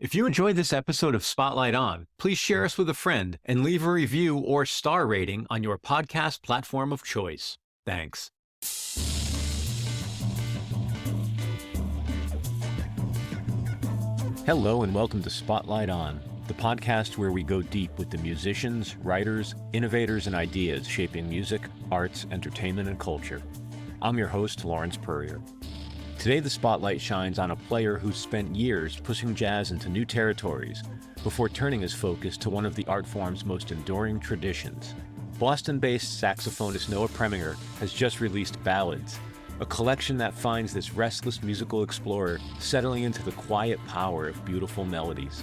If you enjoyed this episode of Spotlight On, please share us with a friend and leave a review or star rating on your podcast platform of choice. Thanks. Hello and welcome to Spotlight On, the podcast where we go deep with the musicians, writers, innovators, and ideas shaping music, arts, entertainment, and culture. I'm your host, Lawrence Purrier. Today, the spotlight shines on a player who's spent years pushing jazz into new territories before turning his focus to one of the art form's most enduring traditions. Boston-based saxophonist Noah Preminger has just released Ballads, a collection that finds this restless musical explorer settling into the quiet power of beautiful melodies.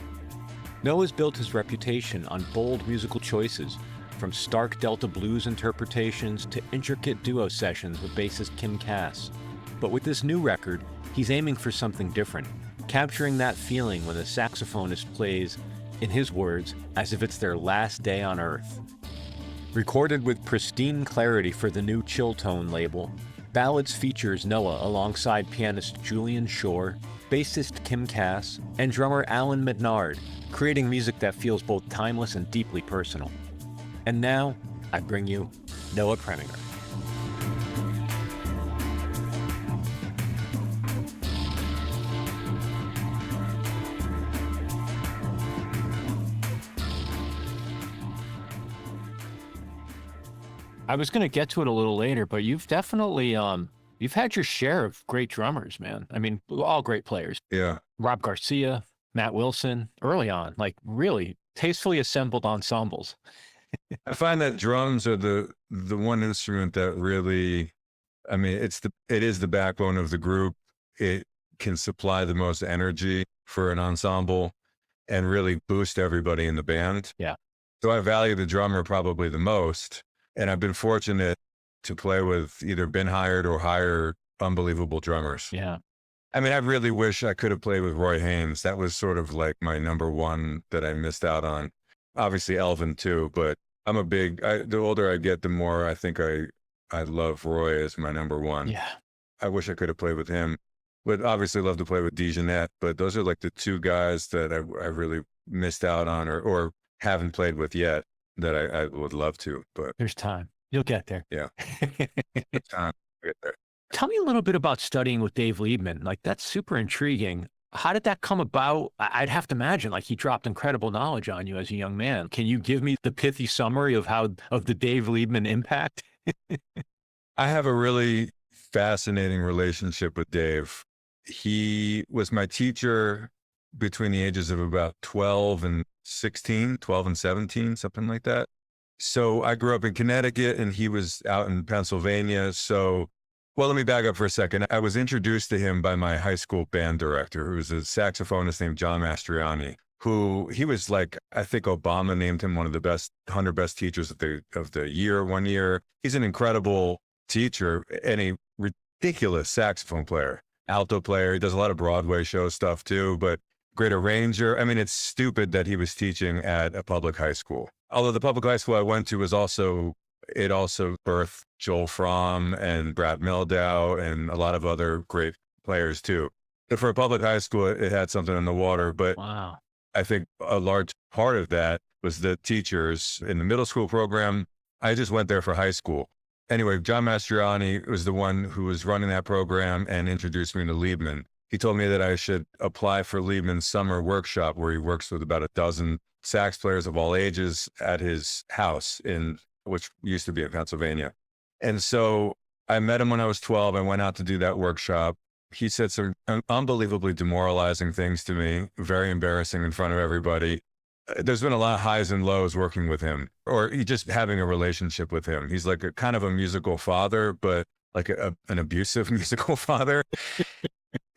Noah's built his reputation on bold musical choices, from stark Delta blues interpretations to intricate duo sessions with bassist Kim Cass. But with this new record, he's aiming for something different, capturing that feeling when the saxophonist plays, in his words, as if it's their last day on Earth. Recorded with pristine clarity for the new Chill Tone label, Ballads features Noah alongside pianist Julian Shore, bassist Kim Cass, and drummer Alan Menard, creating music that feels both timeless and deeply personal. And now, I bring you Noah Preminger. I was going to get to it a little later, but you've definitely, you've had your share of great drummers, man. I mean, all great players. Yeah. Rob Garcia, Matt Wilson, early on, like really tastefully assembled ensembles. I find that drums are the one instrument that really, I mean, it is the backbone of the group. It can supply the most energy for an ensemble and really boost everybody in the band. Yeah. So I value the drummer probably the most. And I've been fortunate to play with either been hired or hired unbelievable drummers. Yeah. I mean, I really wish I could have played with Roy Haynes. That was sort of like my number one that I missed out on. Obviously Elvin too, but the older I get, the more I think I love Roy as my number one. Yeah. I wish I could have played with him. Would obviously love to play with DeJohnette, but those are like the two guys that I really missed out on or haven't played with yet that I would love to, but There's time. You'll get there. Yeah. Time to get there. Tell me a little bit about studying with Dave Liebman. Like, that's super intriguing. How did that come about? I'd have to imagine like he dropped incredible knowledge on you as a young man. Can you give me the pithy summary of the Dave Liebman impact? I have a really fascinating relationship with Dave. He was my teacher between the ages of about 12 and 16, 12 and 17, something like that. So I grew up in Connecticut and he was out in Pennsylvania. So, well, let me back up for a second. I was introduced to him by my high school band director, who was a saxophonist named John Mastriani, who he was like, I think Obama named him one of the 100 best teachers of the year one year. He's an incredible teacher and a ridiculous saxophone player, alto player. He does a lot of Broadway show stuff too, but great arranger. I mean, it's stupid that he was teaching at a public high school. Although the public high school I went to was also birthed Joel Fromm and Brad Mehldau and a lot of other great players too. But for a public high school, it had something in the water. But Wow. I think a large part of that was the teachers in the middle school program. I just went there for high school. Anyway, John Mastriani was the one who was running that program and introduced me to Liebman. He told me that I should apply for Liebman's summer workshop, where he works with about a dozen sax players of all ages at his house which used to be in Pennsylvania. And so I met him when I was 12. I went out to do that workshop. He said some unbelievably demoralizing things to me, very embarrassing in front of everybody. There's been a lot of highs and lows working with him, or just having a relationship with him. He's like a kind of a musical father, but like an abusive musical father.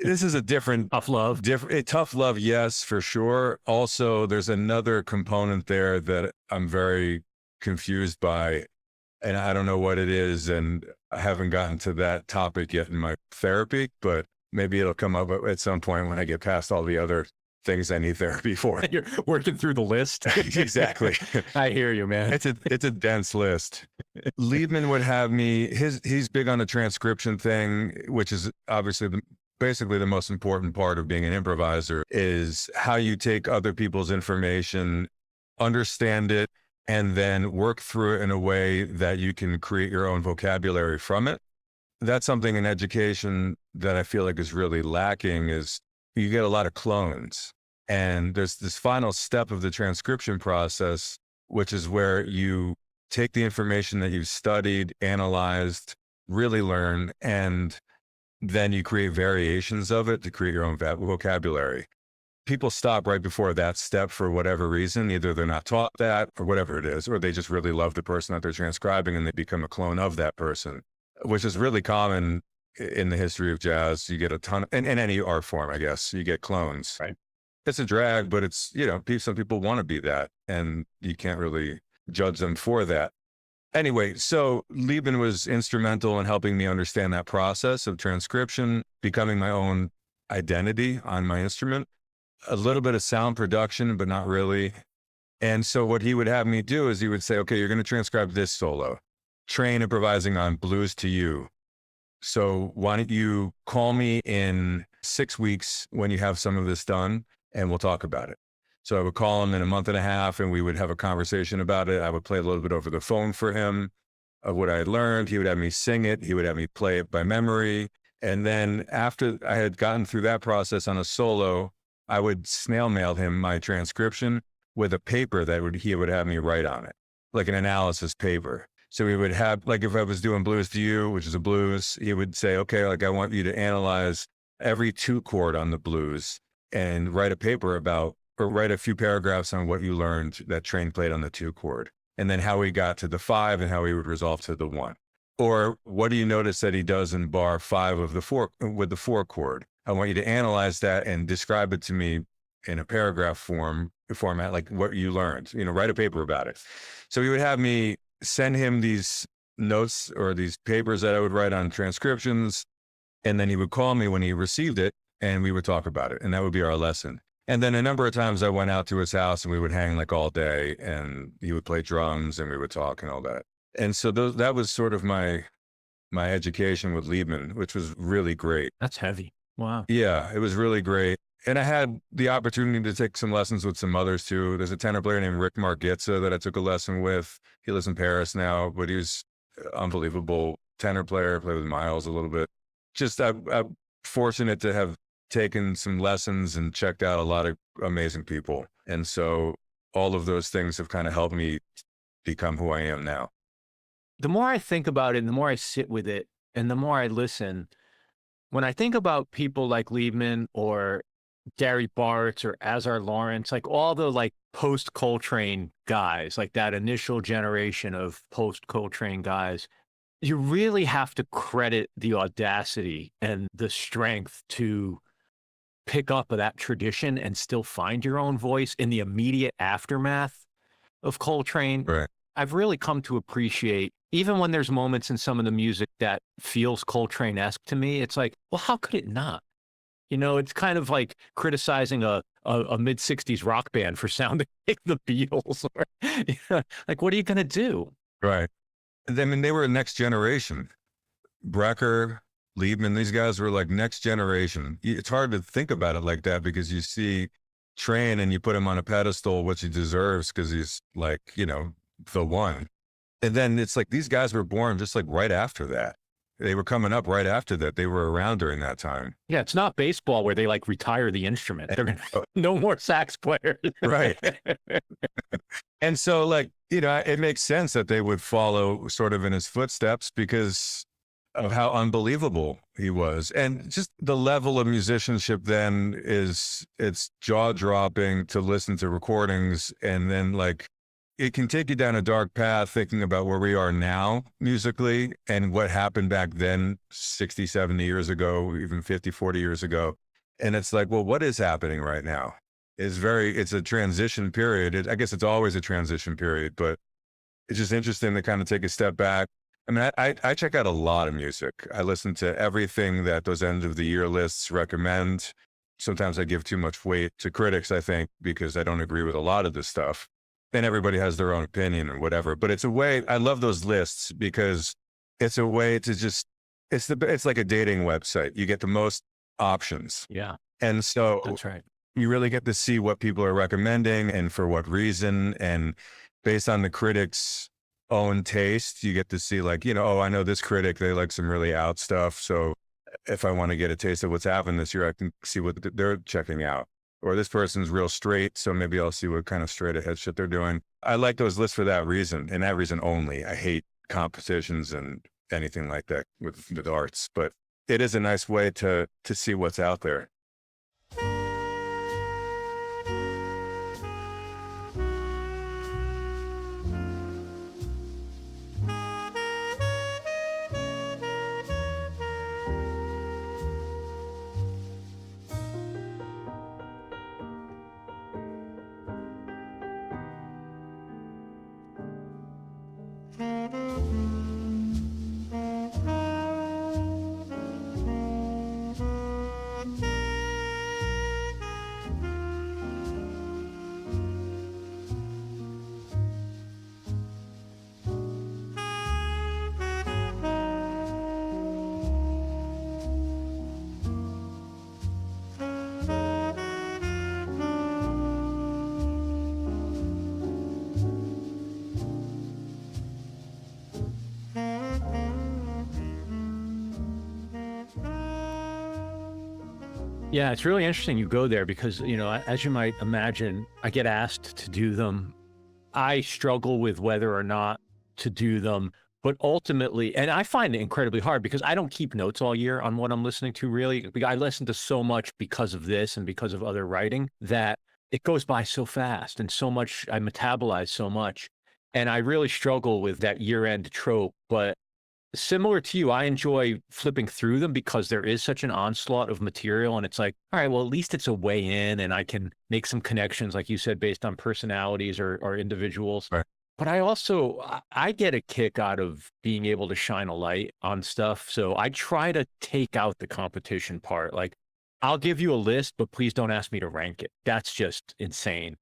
This is a different Tough love. Tough love, yes, for sure. Also, there's another component there that I'm very confused by, and I don't know what it is, and I haven't gotten to that topic yet in my therapy, but maybe it'll come up at some point when I get past all the other things I need therapy for. You're working through the list. Exactly. I hear you, man. It's a dense list. Liebman would have me, he's big on the transcription thing, which is obviously basically the most important part of being an improviser is how you take other people's information, understand it, and then work through it in a way that you can create your own vocabulary from it. That's something in education that I feel like is really lacking is you get a lot of clones. And there's this final step of the transcription process, which is where you take the information that you've studied, analyzed, really learned, and then you create variations of it to create your own vocabulary. People stop right before that step for whatever reason. Either they're not taught that or whatever it is, or they just really love the person that they're transcribing and they become a clone of that person, which is really common in the history of jazz. You get a ton, in any art form, I guess, you get clones. Right. It's a drag, but it's, some people want to be that and you can't really judge them for that. Anyway, so Liebman was instrumental in helping me understand that process of transcription, becoming my own identity on my instrument, a little bit of sound production, but not really. And so what he would have me do is he would say, okay, you're going to transcribe this solo, train improvising on Blues to You. So why don't you call me in 6 weeks when you have some of this done and we'll talk about it. So I would call him in a month and a half and we would have a conversation about it. I would play a little bit over the phone for him of what I had learned. He would have me sing it. He would have me play it by memory. And then after I had gotten through that process on a solo, I would snail mail him my transcription with a paper that he would have me write on it, like an analysis paper. So we would have, like if I was doing Blues to You, which is a blues, he would say, okay, like I want you to analyze every 2 chord on the blues and write a paper about, or write a few paragraphs on what you learned that Train played on the 2 chord, and then how we got to the 5 and how he would resolve to the 1. Or what do you notice that he does in bar 5 of the 4 with the 4 chord? I want you to analyze that and describe it to me in a paragraph format, like what you learned, write a paper about it. So he would have me send him these notes or these papers that I would write on transcriptions. And then he would call me when he received it and we would talk about it. And that would be our lesson. And then a number of times I went out to his house and we would hang like all day and he would play drums and we would talk and all that. And so that was sort of my education with Liebman, which was really great. That's heavy. Wow. Yeah, it was really great. And I had the opportunity to take some lessons with some others too. There's a tenor player named Rick Margitza that I took a lesson with. He lives in Paris now, but he was unbelievable tenor player, played with Miles a little bit. Just I'm fortunate to have taken some lessons and checked out a lot of amazing people. And so all of those things have kind of helped me become who I am now. The more I think about it, and the more I sit with it, and the more I listen, when I think about people like Liebman or Gary Bartz or Azar Lawrence, like all the like post-Coltrane guys, like that initial generation of post-Coltrane guys, you really have to credit the audacity and the strength to pick up that tradition and still find your own voice in the immediate aftermath of Coltrane. Right. I've really come to appreciate, even when there's moments in some of the music that feels Coltrane-esque to me, it's like, well, how could it not? It's kind of like criticizing a mid-60s rock band for sounding like the Beatles. Or, like, what are you going to do? Right. I mean, they were next generation. Brecker, Liebman, these guys were like next generation. It's hard to think about it like that because you see Train and you put him on a pedestal, which he deserves because he's like, the one. And then it's like these guys were born just like right after that. They were coming up right after that. They were around during that time. Yeah, it's not baseball where they like retire the instrument. They're gonna no more sax players. Right. And so like, it makes sense that they would follow sort of in his footsteps because of how unbelievable he was. And just the level of musicianship then it's jaw-dropping to listen to recordings, and then like it can take you down a dark path thinking about where we are now musically and what happened back then 60, 70 years ago, even 50, 40 years ago. And it's like, well, what is happening right now? It's a transition period. I guess it's always a transition period, but it's just interesting to kind of take a step back. I mean, I check out a lot of music. I listen to everything that those end of the year lists recommend. Sometimes I give too much weight to critics, I think, because I don't agree with a lot of this stuff. And everybody has their own opinion or whatever. But it's a way, I love those lists because it's a way to just, it's like a dating website. You get the most options. Yeah, And so that's right. you really get to see what people are recommending and for what reason. And based on the critic's own taste, you get to see like, oh, I know this critic, they like some really out stuff. So if I want to get a taste of what's happened this year, I can see what they're checking out. Or this person's real straight, so maybe I'll see what kind of straight ahead shit they're doing. I like those lists for that reason, and that reason only. I hate competitions and anything like that with arts, but it is a nice way to see what's out there. Yeah, it's really interesting you go there because, as you might imagine, I get asked to do them. I struggle with whether or not to do them, but ultimately, and I find it incredibly hard because I don't keep notes all year on what I'm listening to really. I listen to so much because of this and because of other writing that it goes by so fast and so much, I metabolize so much. And I really struggle with that year-end trope, but similar to you, I enjoy flipping through them because there is such an onslaught of material. And it's like, all right, well, at least it's a way in and I can make some connections, like you said, based on personalities or individuals. Right. But I get a kick out of being able to shine a light on stuff. So I try to take out the competition part. Like, I'll give you a list, but please don't ask me to rank it. That's just insane.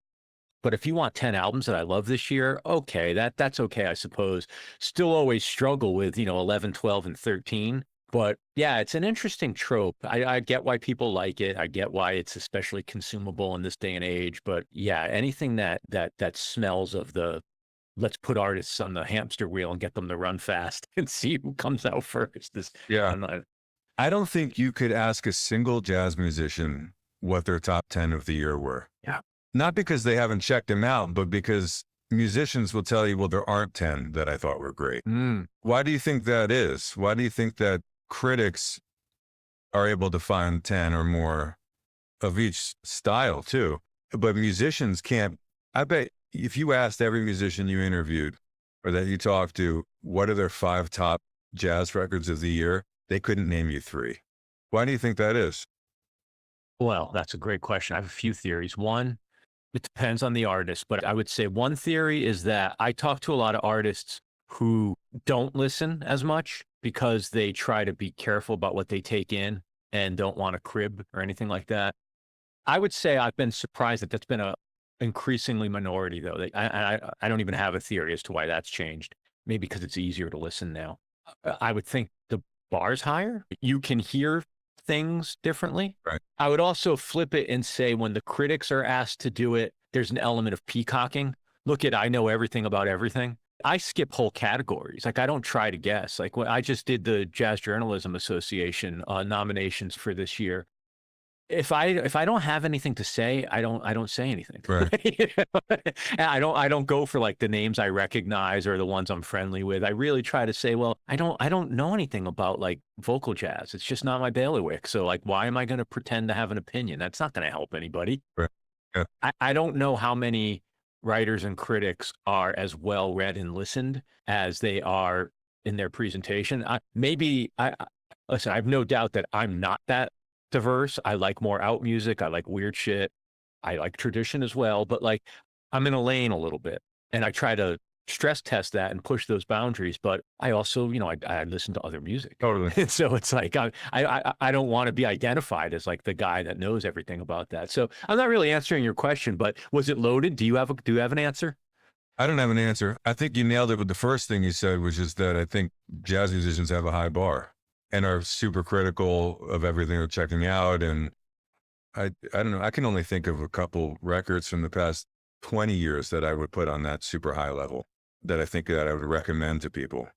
But if you want 10 albums that I love this year, okay, that's okay, I suppose. Still always struggle with, 11, 12, and 13. But yeah, it's an interesting trope. I get why people like it. I get why it's especially consumable in this day and age. But yeah, anything that smells of the let's put artists on the hamster wheel and get them to run fast and see who comes out first. Yeah. I don't think you could ask a single jazz musician what their top 10 of the year were. Yeah. Not because they haven't checked them out, but because musicians will tell you, well, there aren't 10 that I thought were great. Why do you think that is? Why do you think that critics are able to find 10 or more of each style too, but musicians can't? I bet if you asked every musician you interviewed or that you talked to, what are their 5 top jazz records of the year? They couldn't name you 3. Why do you think that is? Well, that's a great question. I have a few theories. One, it depends on the artist, but I would say one theory is that I talk to a lot of artists who don't listen as much because they try to be careful about what they take in and don't want to crib or anything like that. I would say I've been surprised that that's been a increasingly minority though. I don't even have a theory as to why that's changed. Maybe because it's easier to listen now. I would think the bar's higher. You can hear things differently. Right. I would also flip it and say when the critics are asked to do it, there's an element of peacocking. Look at, I know everything about everything. I skip whole categories. Like I don't try to guess. Like when I just did the Jazz Journalism Association nominations for this year. If I don't have anything to say, I don't say anything. Right. And I don't go for like the names I recognize or the ones I'm friendly with. I really try to say, well, I don't know anything about like vocal jazz. It's just not my bailiwick. So like, why am I going to pretend to have an opinion? That's not going to help anybody. Right. Yeah. I don't know how many writers and critics are as well read and listened as they are in their presentation. Listen, I have no doubt that I'm not that diverse. I like more out music. I like weird shit. I like tradition as well, but like I'm in a lane a little bit and I try to stress test that and push those boundaries. But I also, I listen to other music. Totally. And so it's like, I don't want to be identified as like the guy that knows everything about that. So I'm not really answering your question, but was it loaded? Do you have an answer? I don't have an answer. I think you nailed it with the first thing you said, which is that I think jazz musicians have a high bar. and are super critical of everything they're checking out. And I don't know, I can only think of a couple records from the past 20 years that I would put on that super high level that I think that I would recommend to people,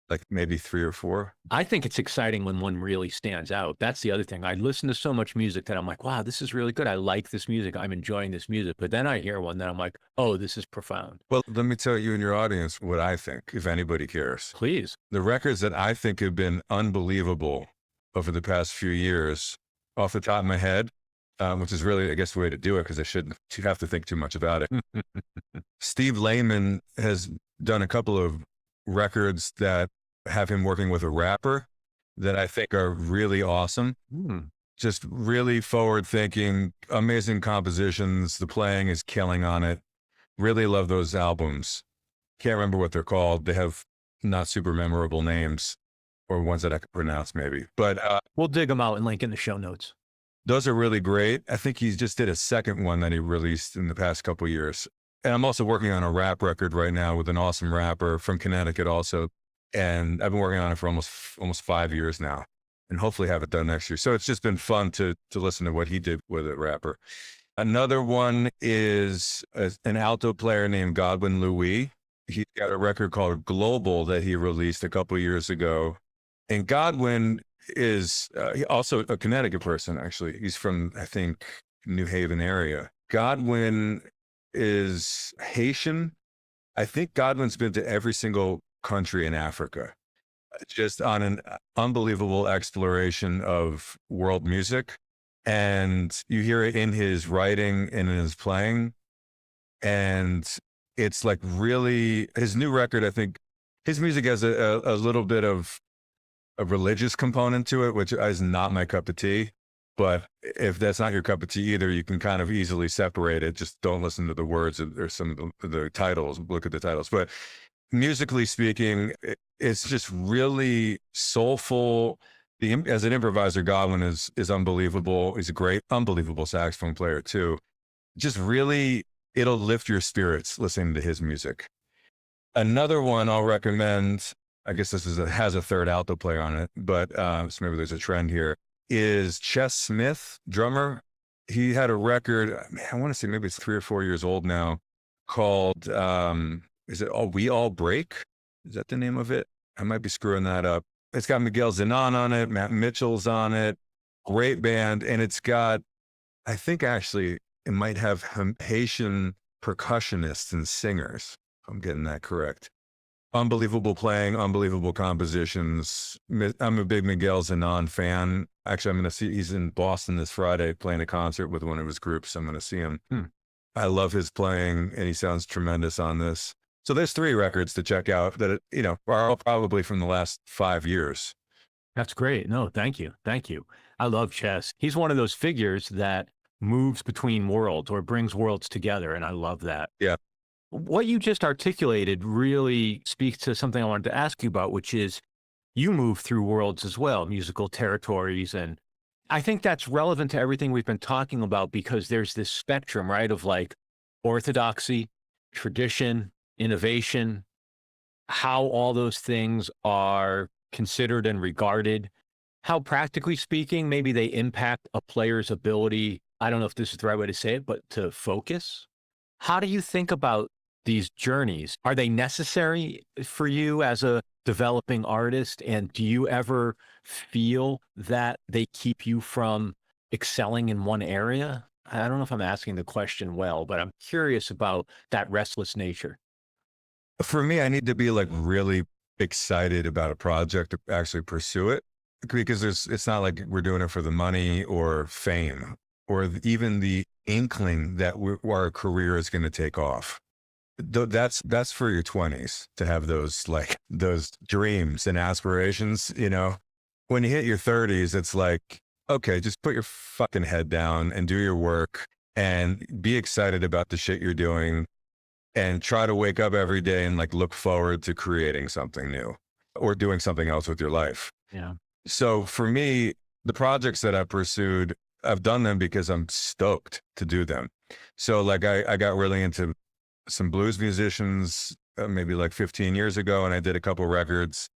like maybe 3 or 4. I think it's exciting when one really stands out. That's the other thing. I listen to so much music that I'm like, wow, this is really good. I like this music. I'm enjoying this music. But then I hear one that I'm like, oh, this is profound. Well, let me tell you and your audience what I think, if anybody cares. Please. The records that I think have been unbelievable over the past few years, off the top of my head, which is really, I guess, the way to do it because I shouldn't have to think too much about it. Steve Liebman has done a couple of records that have him working with a rapper that I think are really awesome. Just really forward thinking, amazing compositions. The playing is killing on it. Really love those albums. Can't remember what they're called. They have not super memorable names, or ones that I could pronounce maybe, but we'll dig them out and link in the show notes. Those are really great. I think he just did a second one that he released in the past couple of years. And I'm also working on a rap record right now with an awesome rapper from Connecticut also. And I've been working on it for almost 5 years now, and hopefully have it done next year. So it's just been fun to listen to what he did with a rapper. Another one is an alto player named Godwin Louis. He's got a record called Global that he released a couple of years ago. And Godwin is also a Connecticut person, actually. He's from, I think, New Haven area. Godwin is Haitian. I think Godwin's been to every single country in Africa, just on an unbelievable exploration of world music. And you hear it in his writing and in his playing. And it's like really, his new record, I think, his music has a little bit of a religious component to it, which is not my cup of tea. But if that's not your cup of tea either, you can kind of easily separate it. Just don't listen to the words or some of the titles, look at the titles. But musically speaking, it's just really soulful. As an improviser, Godwin is unbelievable. He's a great, unbelievable saxophone player too. Just really, it'll lift your spirits listening to his music. Another one I'll recommend, I guess this has a third alto player on it, but so maybe there's a trend here, is Chess Smith, drummer. He had a record, I want to say maybe it's 3 or 4 years old now, called, is it We All Break? Is that the name of it? I might be screwing that up. It's got Miguel Zenon on it, Matt Mitchell's on it, great band. And it's got, I think actually it might have Haitian percussionists and singers, if I'm getting that correct. Unbelievable playing, unbelievable compositions. I'm a big Miguel Zenon fan. Actually, I'm going to see, he's in Boston this Friday playing a concert with one of his groups. I'm going to see him. I love his playing, and he sounds tremendous on this. So there's 3 records to check out that, are all probably from the last 5 years. That's great. No, thank you. Thank you. I love Chess. He's one of those figures that moves between worlds or brings worlds together, and I love that. Yeah. What you just articulated really speaks to something I wanted to ask you about, which is you move through worlds as well, musical territories. And I think that's relevant to everything we've been talking about, because there's this spectrum, right, of like orthodoxy, tradition, innovation, how all those things are considered and regarded, how practically speaking, maybe they impact a player's ability. I don't know if this is the right way to say it, but to focus. How do you think about these journeys? Are they necessary for you as a developing artist? And do you ever feel that they keep you from excelling in one area? I don't know if I'm asking the question well, but I'm curious about that restless nature. For me, I need to be like really excited about a project to actually pursue it, because it's not like we're doing it for the money or fame or even the inkling that our career is going to take off. That's for your 20s to have those dreams and aspirations. When you hit your 30s, it's like, okay, just put your fucking head down and do your work and be excited about the shit you're doing, and try to wake up every day and look forward to creating something new or doing something else with your life. Yeah. So for me, the projects that I've pursued, I've done them because I'm stoked to do them. So I got really into some blues musicians maybe 15 years ago, and I did a couple records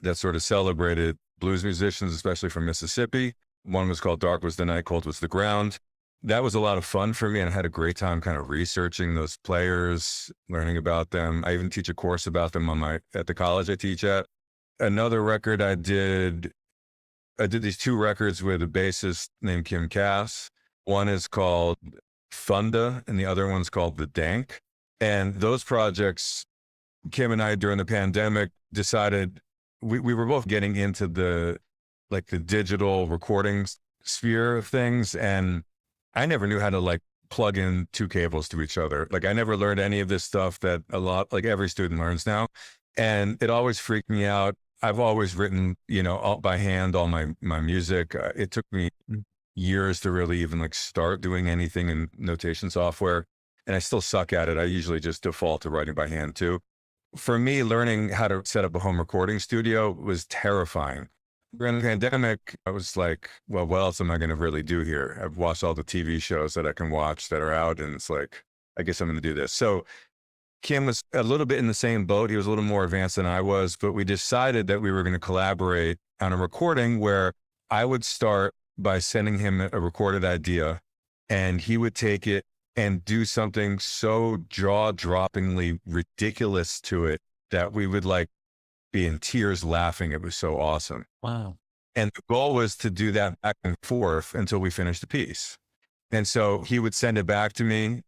that sort of celebrated blues musicians, especially from Mississippi. One was called Dark Was the Night, Cold Was the Ground. That was a lot of fun for me, and I had a great time kind of researching those players, learning about them. I even teach a course about them at the college I teach at. Another record I did these two records with a bassist named Kim Cass. One is called Thunda, and the other one's called The Dank. And those projects, Kim and I, during the pandemic, decided we were both getting into the digital recording sphere of things. And I never knew how to plug in two cables to each other. I never learned any of this stuff that every student learns now. And it always freaked me out. I've always written, all by hand, all my music. It took me years to really even start doing anything in notation software. And I still suck at it. I usually just default to writing by hand too. For me, learning how to set up a home recording studio was terrifying. During the pandemic, I was like, well, what else am I going to really do here? I've watched all the TV shows that I can watch that are out, and it's like, I guess I'm going to do this. So Kim was a little bit in the same boat. He was a little more advanced than I was, but we decided that we were going to collaborate on a recording where I would start by sending him a recorded idea, and he would take it and do something so jaw-droppingly ridiculous to it that we would be in tears laughing. It was so awesome. Wow. And the goal was to do that back and forth until we finished the piece. And so he would send it back to me,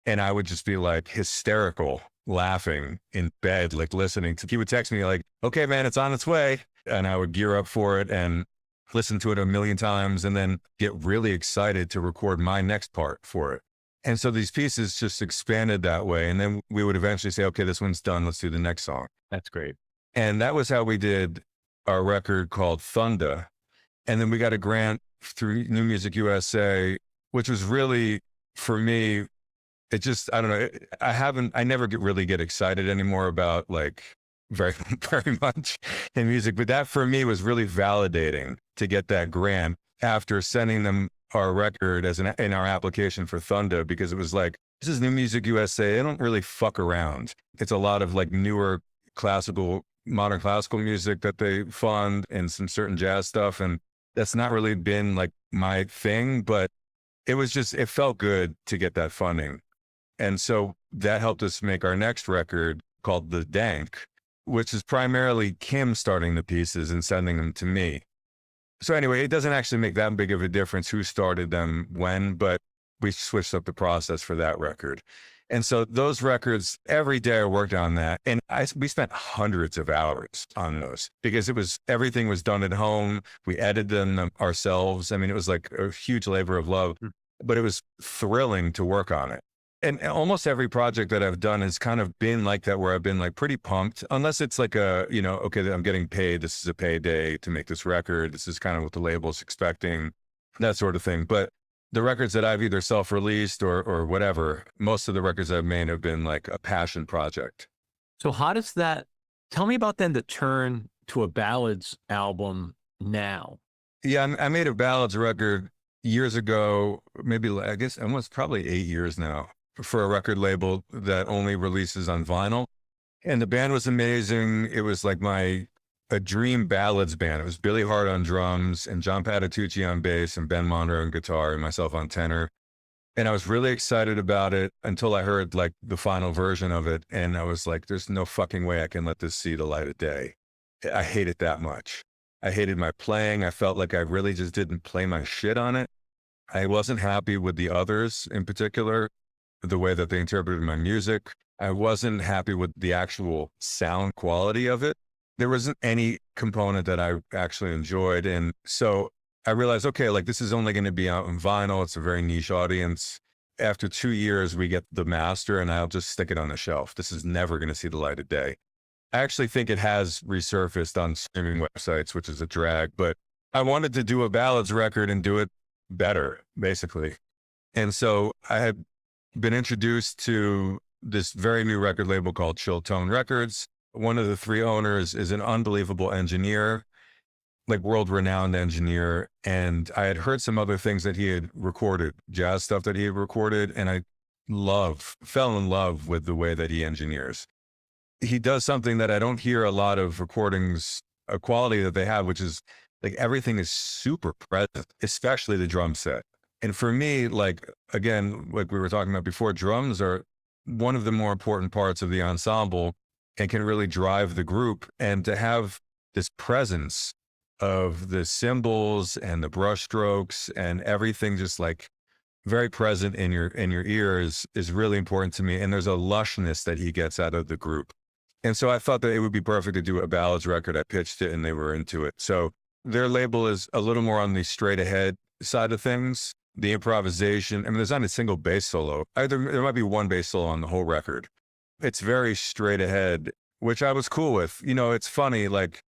and I would just be hysterical, laughing in bed, listening to, he would text me okay, man, it's on its way. And I would gear up for it and listen to it a million times and then get really excited to record my next part for it. And so these pieces just expanded that way. And then we would eventually say, okay, this one's done. Let's do the next song. That's great. And that was how we did our record called Thunda. And then we got a grant through New Music USA, which was really, for me, it just, I don't know. I never really get excited anymore about very, very much in music. But that for me was really validating to get that grant after sending them our record in our application for Thunda, because it was this is New Music USA. They don't really fuck around. It's a lot of newer modern classical music that they fund and some certain jazz stuff. And that's not really been my thing, but it felt good to get that funding. And so that helped us make our next record called The Dank, which is primarily Kim starting the pieces and sending them to me. So anyway, it doesn't actually make that big of a difference who started them when, but we switched up the process for that record. And so those records, every day I worked on that. And we spent hundreds of hours on those because everything was done at home. We edited them ourselves. I mean, it was a huge labor of love, but it was thrilling to work on it. And almost every project that I've done has kind of been like that, where I've been pretty pumped, unless it's okay, I'm getting paid. This is a payday to make this record. This is kind of what the label's expecting, that sort of thing. But the records that I've either self-released or whatever, most of the records I've made have been a passion project. So how does that, tell me about then the turn to a ballads album now? Yeah, I made a ballads record years ago, maybe I guess almost probably 8 years now, for a record label that only releases on vinyl. And the band was amazing. It was a dream ballads band. It was Billy Hart on drums and John Patitucci on bass and Ben Monroe on guitar and myself on tenor. And I was really excited about it until I heard the final version of it. And I was there's no fucking way I can let this see the light of day. I hate it that much. I hated my playing. I felt like I really just didn't play my shit on it. I wasn't happy with the others in particular, the way that they interpreted my music. I wasn't happy with the actual sound quality of it. There wasn't any component that I actually enjoyed. And so I realized, okay, this is only going to be out in vinyl. It's a very niche audience. After 2 years, we get the master and I'll just stick it on the shelf. This is never going to see the light of day. I actually think it has resurfaced on streaming websites, which is a drag, but I wanted to do a ballads record and do it better, basically. And so I had been introduced to this very new record label called Chill Tone Records. One of the three owners is an unbelievable engineer, world-renowned engineer. And I had heard some other things that he had recorded, jazz stuff that he had recorded, and I fell in love with the way that he engineers. He does something that I don't hear a lot of recordings a quality that they have, which is like everything is super present, especially the drum set. And for me, like, again, like we were talking about before, drums are one of the more important parts of the ensemble and can really drive the group. And to have this presence of the cymbals and the brush strokes and everything just like very present in your ears is really important to me. And there's a lushness that he gets out of the group. And so I thought that it would be perfect to do a Ballads record. I pitched it and they were into it. So their label is a little more on the straight ahead side of things. The improvisation, I mean, there's not a single bass solo. There might be one bass solo on the whole record. It's very straight ahead, which I was cool with. You know, it's funny, like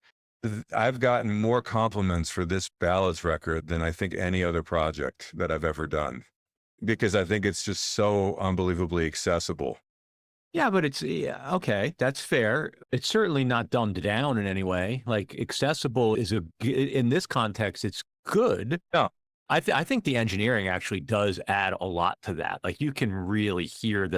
I've gotten more compliments for this Ballads record than I think any other project that I've ever done, because I think it's just so unbelievably accessible. Yeah, but okay, that's fair. It's certainly not dumbed down in any way. Like accessible is in this context, it's good. No, I think the engineering actually does add a lot to that. Like you can really hear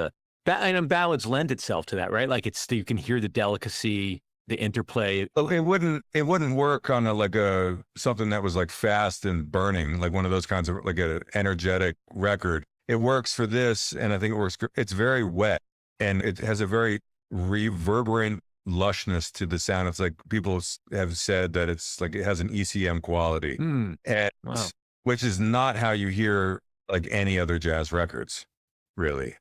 and Ballads lend itself to that, right? Like you can hear the delicacy, the interplay. it wouldn't work on something that was like fast and burning, like one of those kinds of like an energetic record. It works for this, and I think it works. It's very wet, and it has a very reverberant lushness to the sound. It's like people have said that it's like it has an ECM quality, and Wow. which is not how you hear like any other jazz records, really.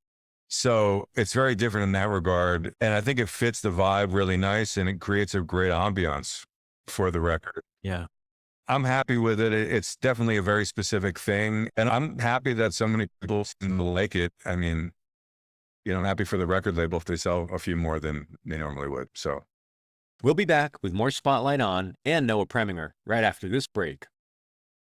So it's very different in that regard. And I think it fits the vibe really nice, and it creates a great ambiance for the record. Yeah. I'm happy with it. It's definitely a very specific thing. And I'm happy that so many people seem to like it. I mean, you know, I'm happy for the record label if they sell a few more than they normally would. So We'll be back with more Spotlight on and Noah Preminger right after this break.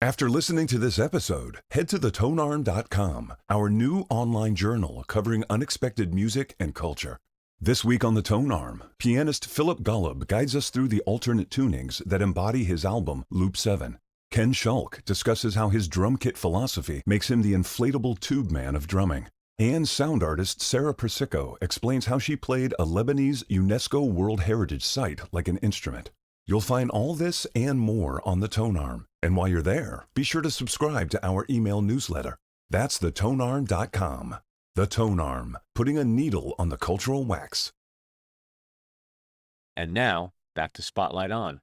After listening to this episode, head to thetonarm.com, our new online journal covering unexpected music and culture. This week on The Tone Arm, pianist Philip Golub guides us through the alternate tunings that embody his album, Loop 7. Ken Schulk discusses how his drum kit philosophy makes him the inflatable tube man of drumming. And sound artist Sarah Persico explains how she played a Lebanese UNESCO World Heritage Site like an instrument. You'll find all this and more on The Tone Arm. And while you're there, be sure to subscribe to our email newsletter. That's thetonarm.com. The Tone Arm, putting a needle on the cultural wax. And now, back to Spotlight on.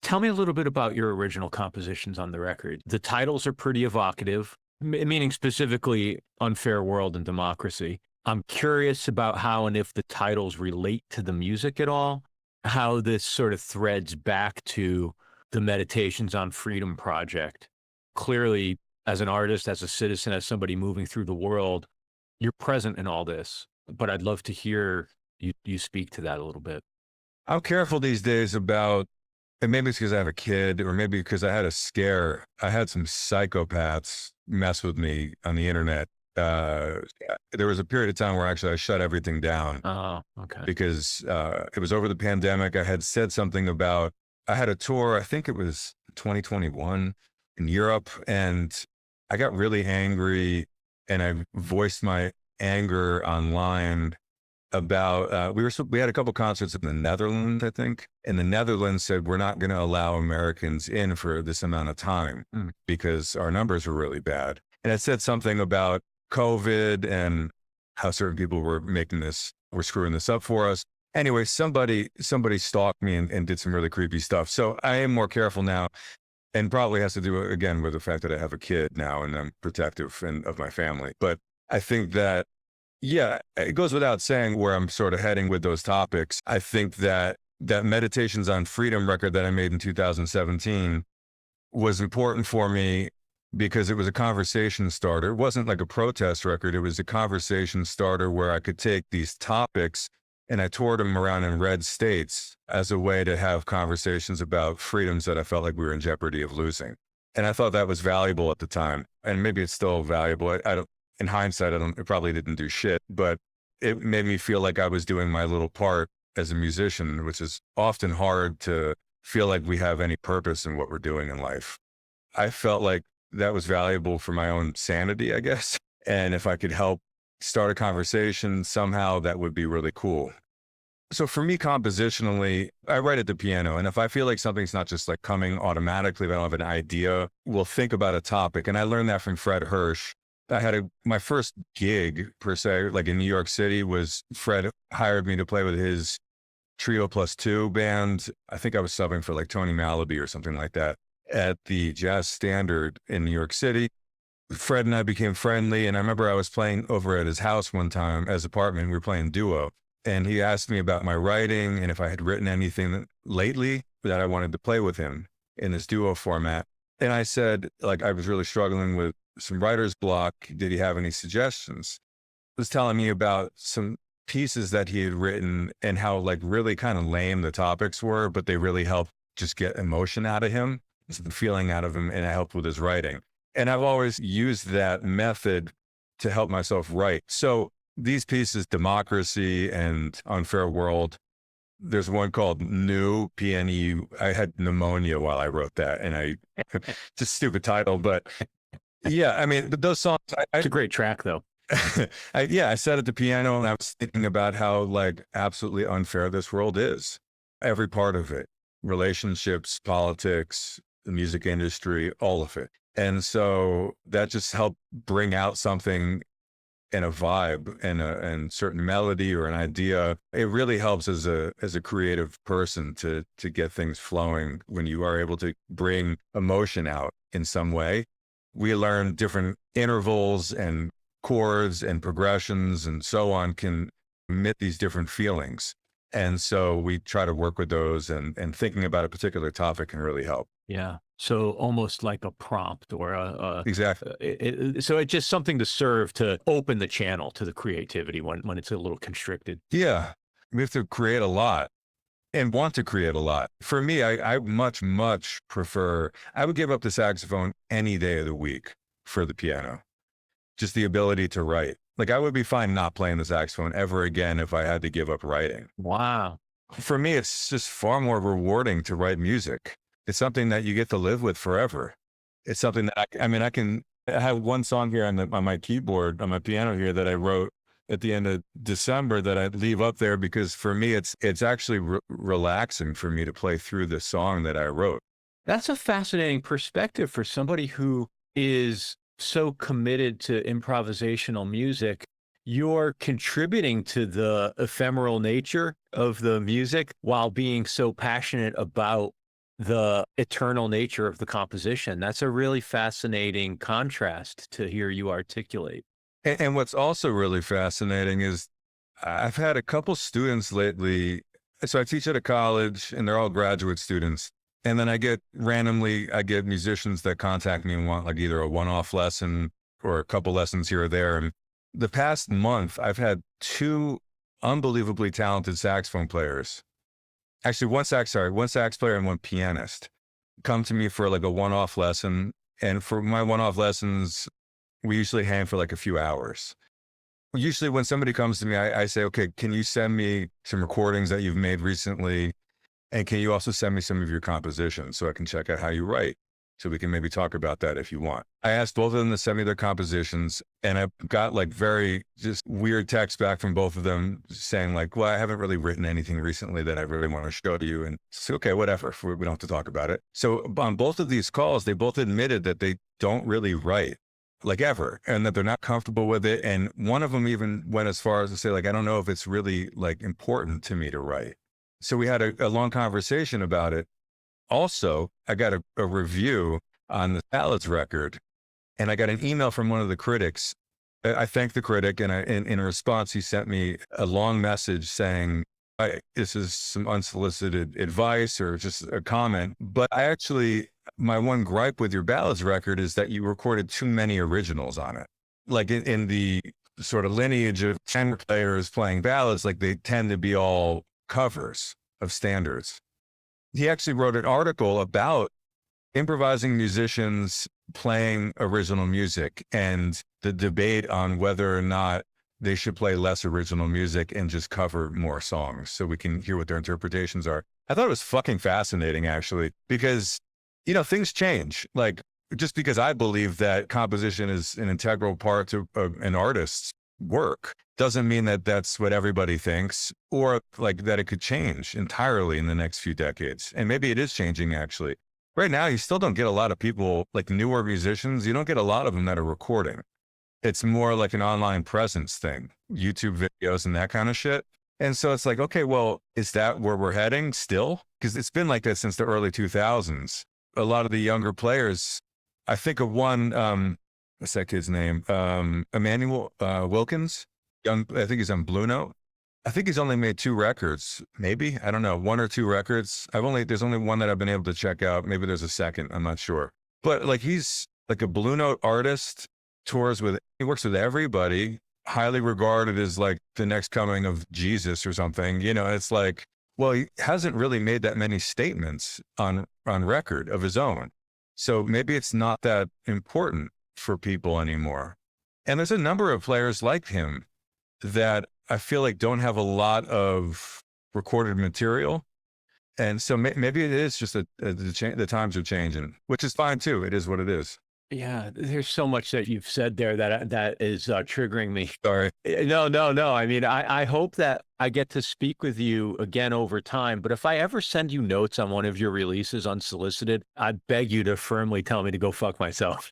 Tell me a little bit about your original compositions on the record. The titles are pretty evocative, meaning specifically Unfair World and Democracy. I'm curious about how and if the titles relate to the music at all, how this sort of threads back to the Meditations on Freedom project. Clearly, as an artist, as a citizen, as somebody moving through the world, you're present in all this, but I'd love to hear you speak to that a little bit. I'm careful these days about, and maybe it's because I have a kid, or maybe because I had a scare. I had some psychopaths mess with me on the internet. There was a period of time where actually I shut everything down. Oh, okay. Because it was over the pandemic. I had said something about, I had a tour, I think it was 2021 in Europe, and I got really angry, and I voiced my anger online about, we had a couple concerts in the Netherlands, I think, and the Netherlands said, we're not going to allow Americans in for this amount of time because our numbers were really bad. And it said something about COVID and how certain people were screwing this up for us. Anyway, somebody stalked me and did some really creepy stuff. So I am more careful now, and probably has to do again with the fact that I have a kid now and I'm protective of my family. But I think that, yeah, it goes without saying where I'm sort of heading with those topics. I think that Meditations on Freedom record that I made in 2017 was important for me because it was a conversation starter. It wasn't like a protest record. It was a conversation starter where I could take these topics and I toured them around in red states as a way to have conversations about freedoms that I felt like we were in jeopardy of losing. And I thought that was valuable at the time. And maybe it's still valuable. In hindsight, it probably didn't do shit, but it made me feel like I was doing my little part as a musician, which is often hard to feel like we have any purpose in what we're doing in life. I felt like that was valuable for my own sanity, I guess. And if I could help start a conversation somehow, that would be really cool. So for me, compositionally, I write at the piano. And if I feel like something's not just like coming automatically, if I don't have an idea, we'll think about a topic. And I learned that from Fred Hirsch. My first gig per se, like in New York City, was Fred hired me to play with his Trio Plus Two band. I think I was subbing for like Tony Malaby or something like that at the Jazz Standard in New York City. Fred and I became friendly. And I remember I was playing over at his house one time as apartment. We were playing duo. And he asked me about my writing and if I had written anything lately that I wanted to play with him in this duo format. And I said, like, I was really struggling with some writer's block. Did he have any suggestions? He was telling me about some pieces that he had written and how like really kind of lame the topics were, but they really helped just get emotion out of him, the feeling out of him, and it helped with his writing. And I've always used that method to help myself write. So these pieces, Democracy and Unfair World, there's one called New, PNE. I had pneumonia while I wrote that, and just stupid title, but yeah, I mean, those songs. It's a great track, though. I sat at the piano and I was thinking about how like absolutely unfair this world is. Every part of it, relationships, politics, the music industry, all of it. And so that just helped bring out something and a vibe and certain melody or an idea. It really helps as a creative person to get things flowing when you are able to bring emotion out in some way. We learn different intervals and chords and progressions and so on can emit these different feelings. And so we try to work with those and thinking about a particular topic can really help. Yeah. So almost like a prompt or Exactly. so it's just something to serve to open the channel to the creativity when it's a little constricted. Yeah. We have to create a lot and want to create a lot. For me, I much, much prefer, I would give up the saxophone any day of the week for the piano. Just the ability to write. Like I would be fine not playing the saxophone ever again if I had to give up writing. Wow. For me, it's just far more rewarding to write music. It's something that you get to live with forever. It's something that I have one song here on my keyboard, on my piano here that I wrote at the end of December that I leave up there because for me, it's actually relaxing for me to play through the song that I wrote. That's a fascinating perspective for somebody who is so committed to improvisational music. You're contributing to the ephemeral nature of the music while being so passionate about the eternal nature of the composition. That's a really fascinating contrast to hear you articulate. And what's also really fascinating is I've had a couple students lately. So I teach at a college and they're all graduate students. And then I get musicians that contact me and want like either a one-off lesson or a couple lessons here or there. And the past month, I've had two unbelievably talented saxophone players. Actually, one sax player and one pianist come to me for like a one-off lesson. And for my one-off lessons, we usually hang for like a few hours. Usually when somebody comes to me, I say, okay, can you send me some recordings that you've made recently? And can you also send me some of your compositions so I can check out how you write? So we can maybe talk about that if you want. I asked both of them to send me their compositions and I got like very just weird texts back from both of them saying like, well, I haven't really written anything recently that I really want to show to you. And it's okay, whatever, we don't have to talk about it. So on both of these calls, they both admitted that they don't really write like ever and that they're not comfortable with it. And one of them even went as far as to say like, I don't know if it's really like important to me to write. So we had a long conversation about it. Also, I got a review on the Ballads record, and I got an email from one of the critics. I thanked the critic, and in response, he sent me a long message saying, this is some unsolicited advice or just a comment. But my one gripe with your Ballads record is that you recorded too many originals on it. Like in the sort of lineage of tenor players playing ballads, like they tend to be all covers of standards. He actually wrote an article about improvising musicians playing original music and the debate on whether or not they should play less original music and just cover more songs so we can hear what their interpretations are. I thought it was fucking fascinating, actually, because, you know, things change. Like, just because I believe that composition is an integral part to an artist's work. Doesn't mean that that's what everybody thinks, or like that it could change entirely in the next few decades. And maybe it is changing actually. Right now, you still don't get a lot of people, like newer musicians, you don't get a lot of them that are recording. It's more like an online presence thing, YouTube videos and that kind of shit. And so it's like, okay, well, is that where we're heading still? Because it's been like that since the early 2000s. A lot of the younger players, I think of one, what's that kid's name? Emmanuel Wilkins. I think he's on Blue Note. I think he's only made 2 records, maybe. I don't know, 1 or 2 records. There's only one that I've been able to check out. Maybe there's a second, I'm not sure. But like he's like a Blue Note artist, he works with everybody, highly regarded as like the next coming of Jesus or something. It's like, well, he hasn't really made that many statements on record of his own. So maybe it's not that important for people anymore. And there's a number of players like him that I feel like don't have a lot of recorded material. And so maybe it is just the times are changing, which is fine too. It is what it is. Yeah, there's so much that you've said there that is triggering me. Sorry. No. I mean, I hope that I get to speak with you again over time. But if I ever send you notes on one of your releases unsolicited, I beg you to firmly tell me to go fuck myself.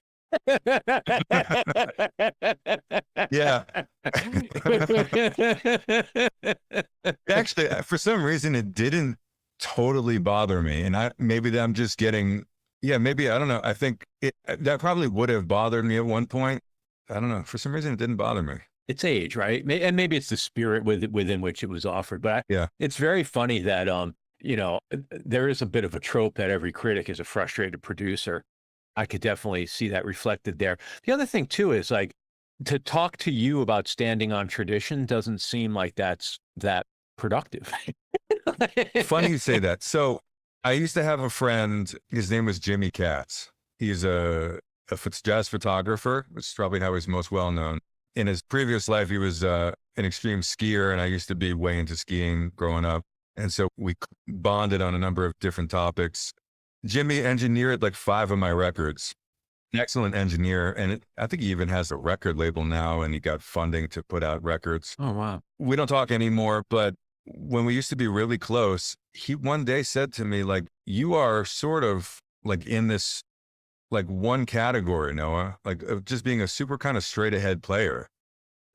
Yeah. Actually, for some reason, it didn't totally bother me. And maybe I'm just getting, maybe, I don't know. I think that probably would have bothered me at one point. I don't know. For some reason, it didn't bother me. It's age, right? And maybe it's the spirit within which it was offered. But it's very funny that, there is a bit of a trope that every critic is a frustrated producer. I could definitely see that reflected there. The other thing too is like to talk to you about standing on tradition doesn't seem like that's that productive. Funny you say that. So I used to have a friend, his name was Jimmy Katz. He's a jazz photographer, which is probably how he's most well known. In his previous life, he was an extreme skier, and I used to be way into skiing growing up. And so we bonded on a number of different topics. Jimmy engineered like 5 of my records. An excellent engineer. And I think he even has a record label now, and he got funding to put out records. Oh, wow. We don't talk anymore, but when we used to be really close, he one day said to me, like, you are sort of like in this, like one category, Noah, like of just being a super kind of straight ahead player.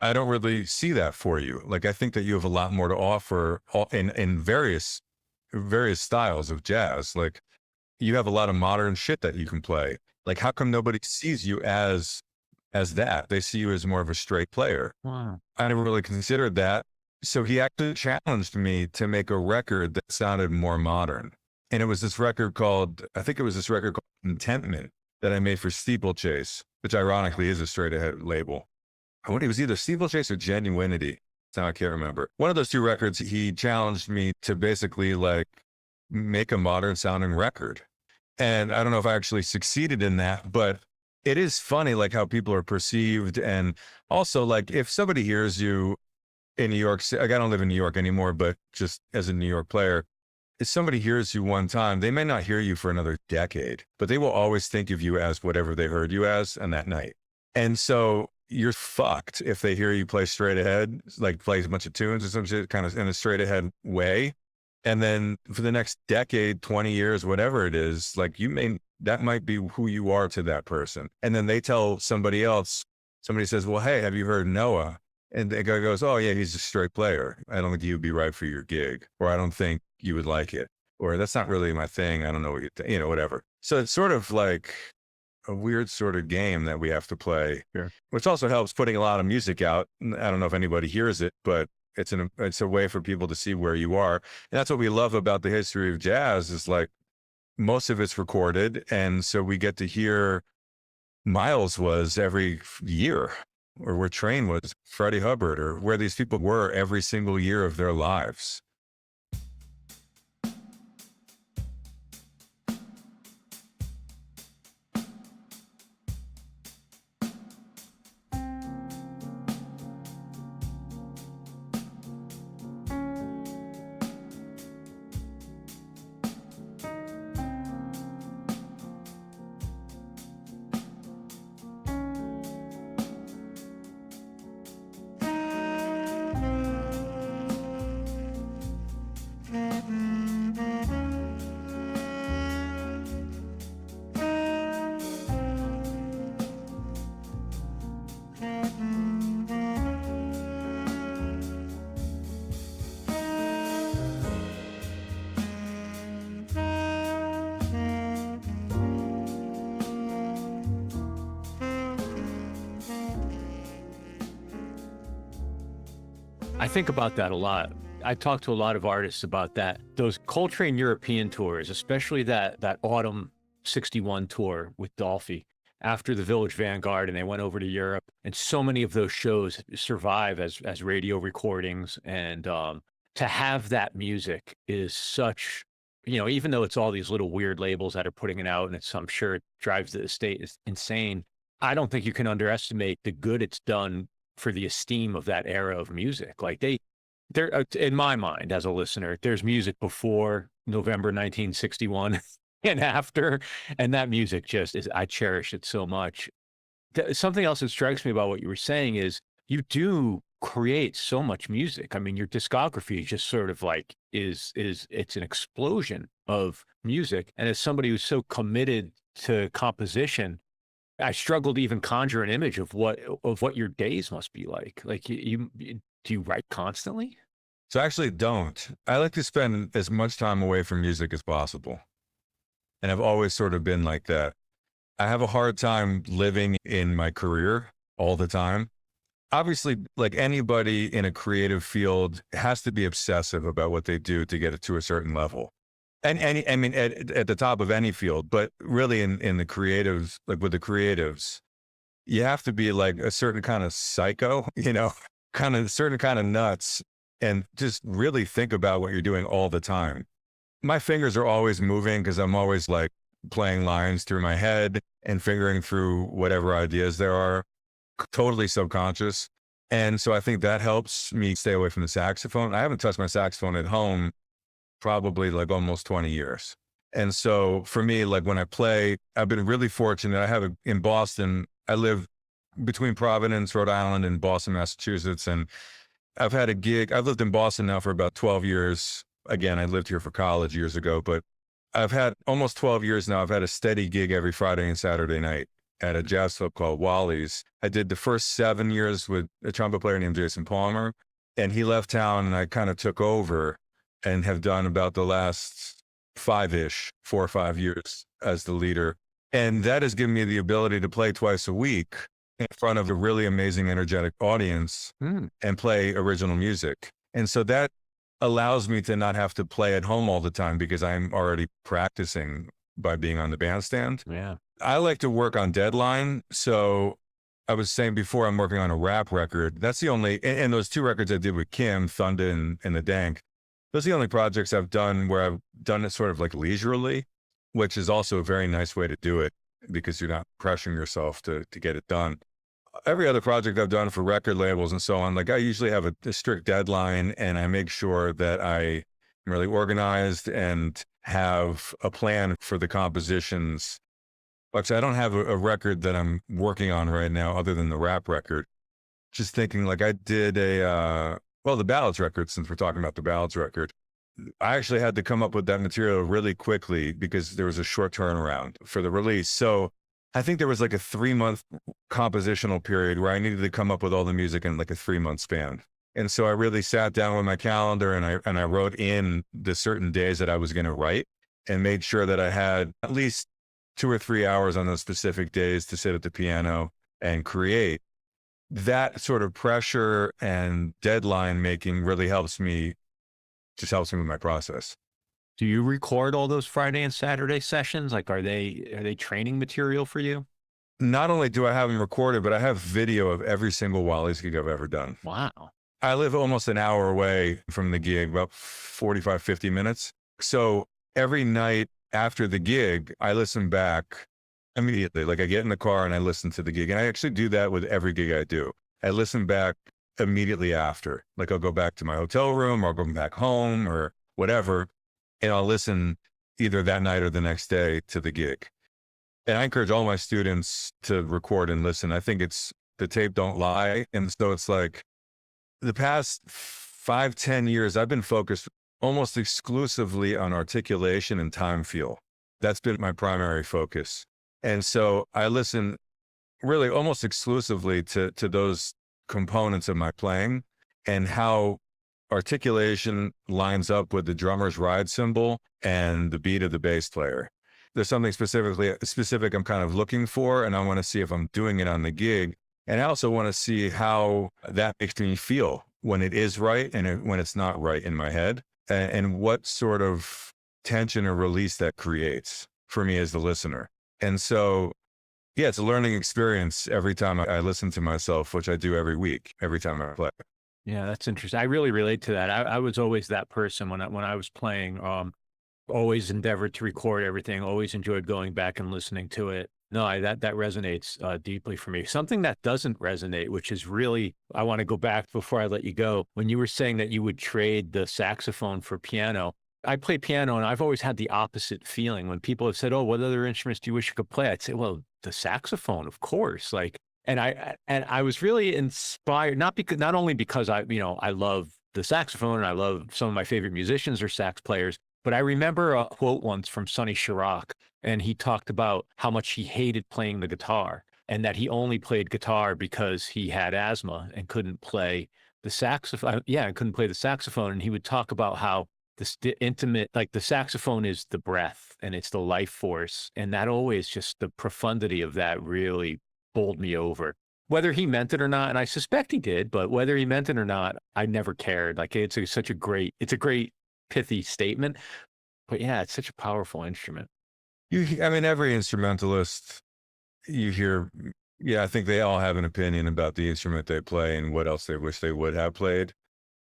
I don't really see that for you. Like, I think that you have a lot more to offer in various styles of jazz. Like, you have a lot of modern shit that you can play. Like, how come nobody sees you as that? They see you as more of a straight player. Wow. I never really considered that. So he actually challenged me to make a record that sounded more modern. And it was this record called Contentment that I made for Steeplechase, which ironically is a straight ahead label. It was either Steeplechase or Genuinity. Now I can't remember. One of those 2 records, he challenged me to basically like make a modern sounding record. And I don't know if I actually succeeded in that, but it is funny like how people are perceived. And also like if somebody hears you in New York, like I don't live in New York anymore, but just as a New York player, if somebody hears you one time, they may not hear you for another decade, but they will always think of you as whatever they heard you as on that night. And so you're fucked if they hear you play straight ahead, like play a bunch of tunes or some shit kind of in a straight ahead way. And then for the next decade, 20 years, whatever it is, like that might be who you are to that person. And then they tell somebody else, somebody says, well, hey, have you heard Noah? And the guy goes, oh yeah, he's a straight player. I don't think he would be right for your gig, or I don't think you would like it, or that's not really my thing. I don't know what whatever. So it's sort of like a weird sort of game that we have to play, which also helps putting a lot of music out. I don't know if anybody hears it, but it's a way for people to see where you are. And that's what we love about the history of jazz is like most of it's recorded. And so we get to hear Miles was every year, or where Train was, Freddie Hubbard, or where these people were every single year of their lives. I think about that a lot. I talk to a lot of artists about that. Those Coltrane European tours, especially that autumn 61 tour with Dolphy after the Village Vanguard, and they went over to Europe. And so many of those shows survive as radio recordings. And to have that music is such, even though it's all these little weird labels that are putting it out, and I'm sure it drives the estate is insane. I don't think you can underestimate the good it's done for the esteem of that era of music. Like there, in my mind, as a listener, there's music before November 1961 and after, and that music just is, I cherish it so much. Something else that strikes me about what you were saying is you do create so much music. I mean, your discography just sort of like it's an explosion of music. And as somebody who's so committed to composition, I struggle to even conjure an image of what your days must be like. Like do you write constantly? So I actually don't. I like to spend as much time away from music as possible. And I've always sort of been like that. I have a hard time living in my career all the time. Obviously, like anybody in a creative field has to be obsessive about what they do to get it to a certain level. And I mean, at the top of any field, but really in the creatives, like with the creatives, you have to be like a certain kind of psycho, kind of certain kind of nuts, and just really think about what you're doing all the time. My fingers are always moving because I'm always like playing lines through my head and figuring through whatever ideas there are, totally subconscious. And so I think that helps me stay away from the saxophone. I haven't touched my saxophone at home probably like almost 20 years. And so for me, like when I play, I've been really fortunate. In Boston, I live between Providence, Rhode Island, and Boston, Massachusetts. And I've had a gig. I've lived in Boston now for about 12 years. Again, I lived here for college years ago, but I've had almost 12 years now. I've had a steady gig every Friday and Saturday night at a jazz club called Wally's. I did the first 7 years with a trumpet player named Jason Palmer, and he left town and I kind of took over and have done about the last 4 or 5 years as the leader. And that has given me the ability to play twice a week in front of a really amazing, energetic audience and play original music. And so that allows me to not have to play at home all the time because I'm already practicing by being on the bandstand. Yeah. I like to work on deadline. So I was saying before, I'm working on a rap record. That's the only, and those 2 records I did with Kim, Thunder and The Dank, those are the only projects I've done where I've done it sort of like leisurely, which is also a very nice way to do it because you're not pressuring yourself to get it done. Every other project I've done for record labels and so on, like I usually have a strict deadline and I make sure that I am really organized and have a plan for the compositions. Actually, I don't have a record that I'm working on right now other than the rap record. Just thinking like I did the Ballads record, since we're talking about the Ballads record. I actually had to come up with that material really quickly because there was a short turnaround for the release. So I think there was like a 3-month compositional period where I needed to come up with all the music in like a 3-month span. And so I really sat down with my calendar and I wrote in the certain days that I was going to write and made sure that I had at least 2 or 3 hours on those specific days to sit at the piano and create. That sort of pressure and deadline making really helps me with my process. Do you record all those Friday and Saturday sessions? Like, are they training material for you? Not only do I have them recorded, but I have video of every single Wally's gig I've ever done. Wow. I live almost an hour away from the gig, about 45, 50 minutes. So every night after the gig, I listen back immediately. Like I get in the car and I listen to the gig. And I actually do that with every gig I do. I listen back immediately after. Like I'll go back to my hotel room or I'll go back home or whatever. And I'll listen either that night or the next day to the gig. And I encourage all my students to record and listen. I think the tape don't lie. And so it's like the past 5-10 years, I've been focused almost exclusively on articulation and time feel. That's been my primary focus. And so I listen really almost exclusively to those components of my playing and how articulation lines up with the drummer's ride cymbal and the beat of the bass player. There's something specific I'm kind of looking for, and I want to see if I'm doing it on the gig. And I also want to see how that makes me feel when it is right and when it's not right in my head, and what sort of tension or release that creates for me as the listener. And so, yeah, it's a learning experience every time I listen to myself, which I do every week, every time I play. Yeah, that's interesting. I really relate to that. I was always that person when I was playing. Always endeavored to record everything. Always enjoyed going back and listening to it. No, that resonates deeply for me. Something that doesn't resonate, which is really, I want to go back before I let you go. When you were saying that you would trade the saxophone for piano, I play piano, and I've always had the opposite feeling. When people have said, "Oh, what other instruments do you wish you could play?" I'd say, "Well, the saxophone, of course." Like, and I was really inspired, not only because I love the saxophone and I love some of my favorite musicians are sax players, but I remember a quote once from Sonny Chirac, and he talked about how much he hated playing the guitar, and that he only played guitar because he had asthma and couldn't play the saxophone. Yeah, and couldn't play the saxophone. And he would talk about how the intimate, like the saxophone is the breath and it's the life force. And that always just the profundity of that really bowled me over. Whether he meant it or not, and I suspect he did, but whether he meant it or not, I never cared. Like it's a great pithy statement, but yeah, it's such a powerful instrument. I mean, every instrumentalist you hear, yeah, I think they all have an opinion about the instrument they play and what else they wish they would have played.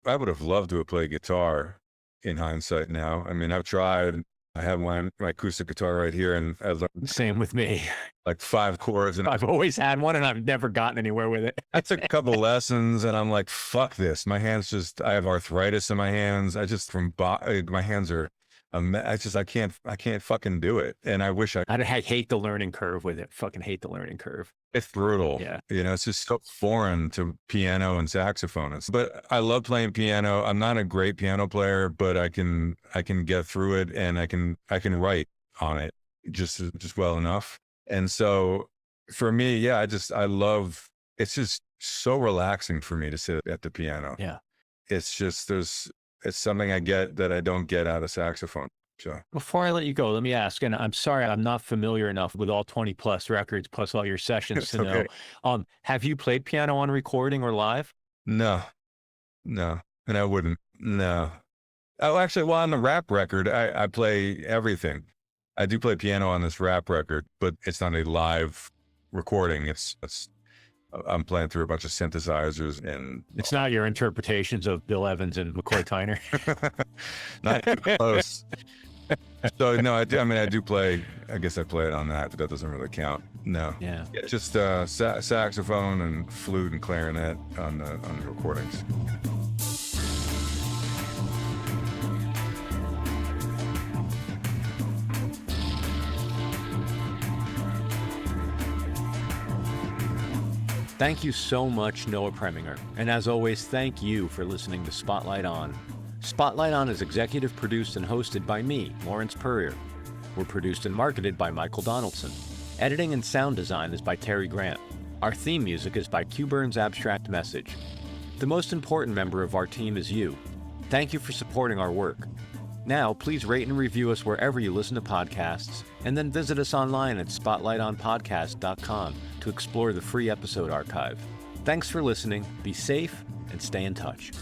I would have loved to have played guitar in hindsight now. I mean, I've tried. I have my acoustic guitar right here, and I learned Same with me. like 5 chords, and I've always had one, and I've never gotten anywhere with it. I took a couple lessons, and I'm like, fuck this. My hands I have arthritis in my hands. My hands are, I can't fucking do it. And I wish I hate the learning curve with it. Fucking hate the learning curve. It's brutal. Yeah. It's just so foreign to piano and saxophonists. But I love playing piano. I'm not a great piano player, but I can get through it, and I can write on it just well enough. And so for me, yeah, I love, it's just so relaxing for me to sit at the piano. Yeah. It's just, it's something I get that I don't get out of saxophone. So before I let you go, let me ask, and I'm sorry, I'm not familiar enough with all 20 plus records, plus all your sessions to okay. know. Have you played piano on recording or live? No. And I wouldn't. No. Oh, actually, well, on the rap record, I play everything. I do play piano on this rap record, but it's not a live recording. I'm playing through a bunch of synthesizers, and it's not your interpretations of Bill Evans and McCoy Tyner. Not too close. So no, I do play. I guess I play it on that, but that doesn't really count. No. Yeah. Just saxophone and flute and clarinet on the recordings. Thank you so much, Noah Preminger. And as always, thank you for listening to Spotlight On. Spotlight On is executive produced and hosted by me, Lawrence Purrier. We're produced and marketed by Michael Donaldson. Editing and sound design is by Terry Grant. Our theme music is by Q Burn's Abstract Message. The most important member of our team is you. Thank you for supporting our work. Now, please rate and review us wherever you listen to podcasts, and then visit us online at spotlightonpodcast.com to explore the free episode archive. Thanks for listening, be safe, and stay in touch.